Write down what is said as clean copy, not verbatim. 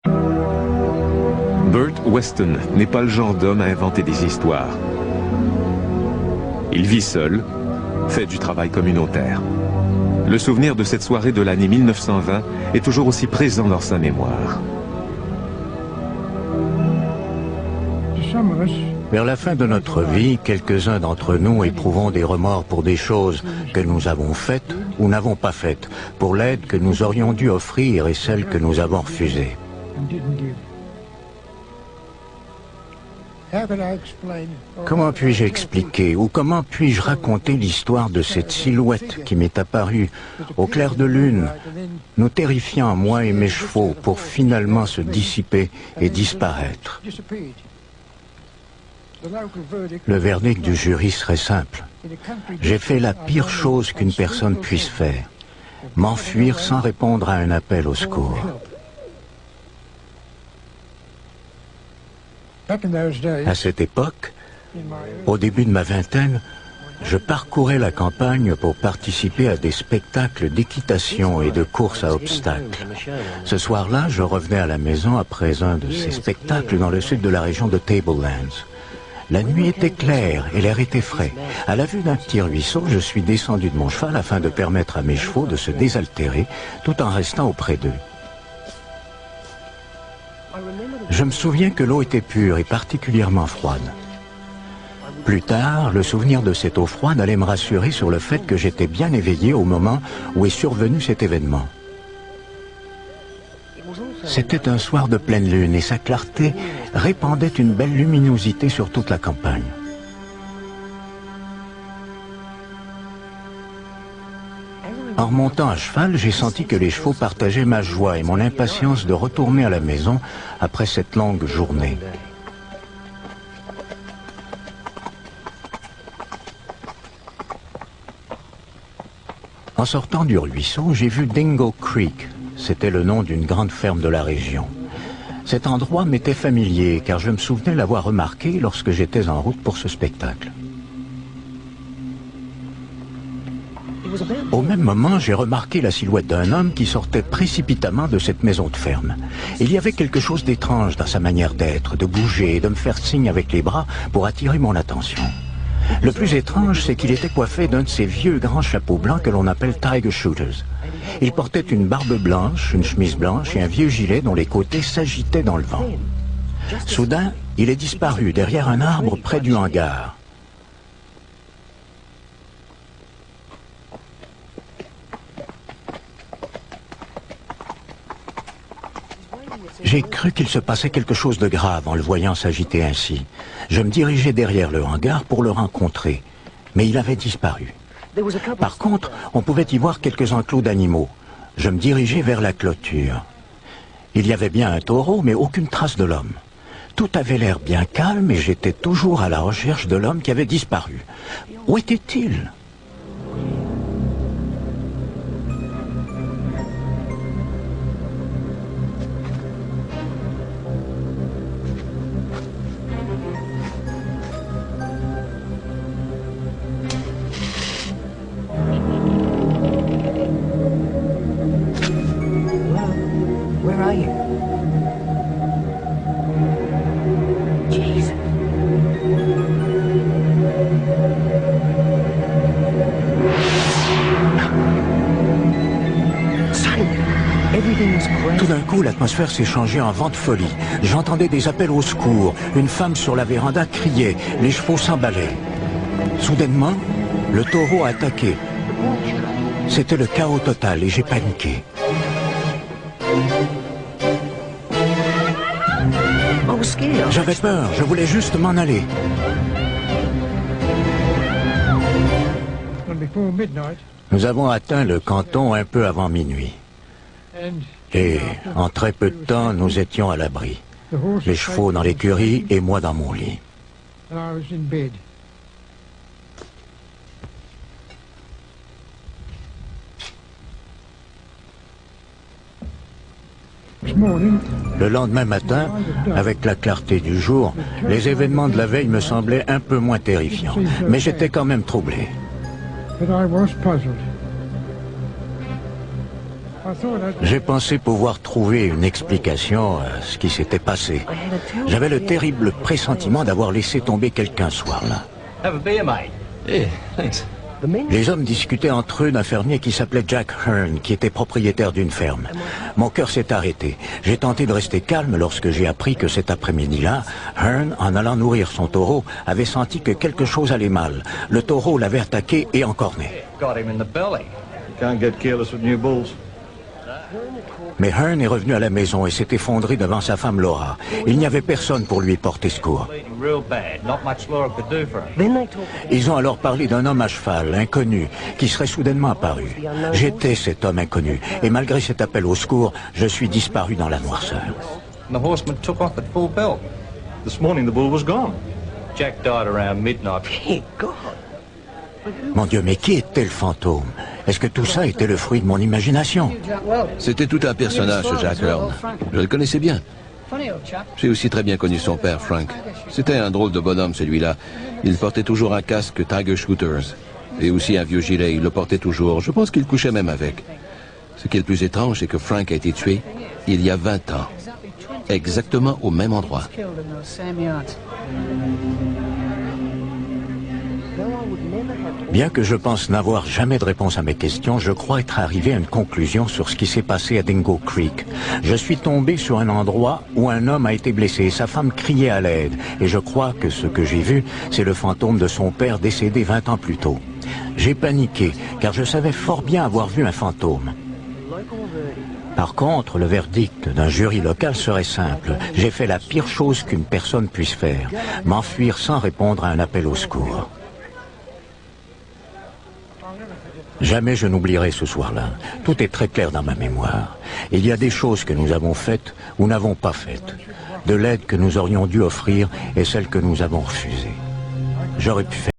Burt Weston n'est pas le genre d'homme à inventer des histoires. Il vit seul, fait du travail communautaire. Le souvenir de cette soirée de l'année 1920 est toujours aussi présent dans sa mémoire. Vers la fin de notre vie, quelques-uns d'entre nous éprouvons des remords pour des choses que nous avons faites ou n'avons pas faites, pour l'aide que nous aurions dû offrir et celle que nous avons refusée. Comment puis-je expliquer ou comment puis-je raconter l'histoire de cette silhouette qui m'est apparue au clair de lune, nous terrifiant, moi et mes chevaux, pour finalement se dissiper et disparaître? Le verdict du jury serait simple. J'ai fait la pire chose qu'une personne puisse faire, m'enfuir sans répondre à un appel au secours. À cette époque, au début de ma vingtaine, je parcourais la campagne pour participer à des spectacles d'équitation et de courses à obstacles. Ce soir-là, je revenais à la maison après un de ces spectacles dans le sud de la région de Tablelands. La nuit était claire et l'air était frais. À la vue d'un petit ruisseau, je suis descendu de mon cheval afin de permettre à mes chevaux de se désaltérer tout en restant auprès d'eux. Je me souviens que l'eau était pure et particulièrement froide. Plus tard, le souvenir de cette eau froide allait me rassurer sur le fait que j'étais bien éveillé au moment où est survenu cet événement. C'était un soir de pleine lune et sa clarté répandait une belle luminosité sur toute la campagne. En remontant à cheval, j'ai senti que les chevaux partageaient ma joie et mon impatience de retourner à la maison après cette longue journée. En sortant du ruisseau, j'ai vu Dingo Creek. C'était le nom d'une grande ferme de la région. Cet endroit m'était familier car je me souvenais l'avoir remarqué lorsque j'étais en route pour ce spectacle. Au même moment, j'ai remarqué la silhouette d'un homme qui sortait précipitamment de cette maison de ferme. Il y avait quelque chose d'étrange dans sa manière d'être, de bouger et de me faire signe avec les bras pour attirer mon attention. Le plus étrange, c'est qu'il était coiffé d'un de ces vieux grands chapeaux blancs que l'on appelle Tiger Shooters. Il portait une barbe blanche, une chemise blanche et un vieux gilet dont les côtés s'agitaient dans le vent. Soudain, il est disparu derrière un arbre près du hangar. J'ai cru qu'il se passait quelque chose de grave en le voyant s'agiter ainsi. Je me dirigeais derrière le hangar pour le rencontrer, mais il avait disparu. Par contre, on pouvait y voir quelques enclos d'animaux. Je me dirigeais vers la clôture. Il y avait bien un taureau, mais aucune trace de l'homme. Tout avait l'air bien calme et j'étais toujours à la recherche de l'homme qui avait disparu. Où était-il ? Tout d'un coup, l'atmosphère s'est changée en vent de folie. J'entendais des appels au secours. Une femme sur la véranda criait. Les chevaux s'emballaient. Soudainement, le taureau a attaqué. C'était le chaos total et j'ai paniqué. J'avais peur, je voulais juste m'en aller. Nous avons atteint le canton un peu avant minuit. Et en très peu de temps, nous étions à l'abri. Les chevaux dans l'écurie et moi dans mon lit. Le lendemain matin, avec la clarté du jour, les événements de la veille me semblaient un peu moins terrifiants. Mais j'étais quand même troublé. J'ai pensé pouvoir trouver une explication à ce qui s'était passé. J'avais le terrible pressentiment d'avoir laissé tomber quelqu'un ce soir-là. Have a beer, mate. Yeah, thanks. Les hommes discutaient entre eux d'un fermier qui s'appelait Jack Hearn, qui était propriétaire d'une ferme. Mon cœur s'est arrêté. J'ai tenté de rester calme lorsque j'ai appris que cet après-midi-là, Hearn, en allant nourrir son taureau, avait senti que quelque chose allait mal. Le taureau l'avait attaqué et encorné. Got him in the belly. Can't get careless with new bulls. Mais Hearn est revenu à la maison et s'est effondré devant sa femme Laura. Il n'y avait personne pour lui porter secours. Bleeding real bad. Not much Laura could do for him. Ils ont alors parlé d'un homme à cheval, inconnu, qui serait soudainement apparu. J'étais cet homme inconnu, et malgré cet appel au secours, je suis disparu dans la noirceur. And the horseman took off at full belt. This morning the bull was gone. Jack died around midnight. Mon Dieu, mais qui était le fantôme? Est-ce que tout ça était le fruit de mon imagination? C'était tout un personnage, ce Jack Hearn. Je le connaissais bien. J'ai aussi très bien connu son père, Frank. C'était un drôle de bonhomme, celui-là. Il portait toujours un casque Tiger Shooters. Et aussi un vieux gilet, il le portait toujours. Je pense qu'il couchait même avec. Ce qui est le plus étrange, c'est que Frank a été tué il y a 20 ans. Exactement au même endroit. Bien que je pense n'avoir jamais de réponse à mes questions, je crois être arrivé à une conclusion sur ce qui s'est passé à Dingo Creek. Je suis tombé sur un endroit où un homme a été blessé et sa femme criait à l'aide. Et je crois que ce que j'ai vu, c'est le fantôme de son père décédé 20 ans plus tôt. J'ai paniqué, car je savais fort bien avoir vu un fantôme. Par contre, le verdict d'un jury local serait simple. J'ai fait la pire chose qu'une personne puisse faire, m'enfuir sans répondre à un appel au secours. Jamais je n'oublierai ce soir-là. Tout est très clair dans ma mémoire. Il y a des choses que nous avons faites ou n'avons pas faites. De l'aide que nous aurions dû offrir et celle que nous avons refusée. J'aurais pu faire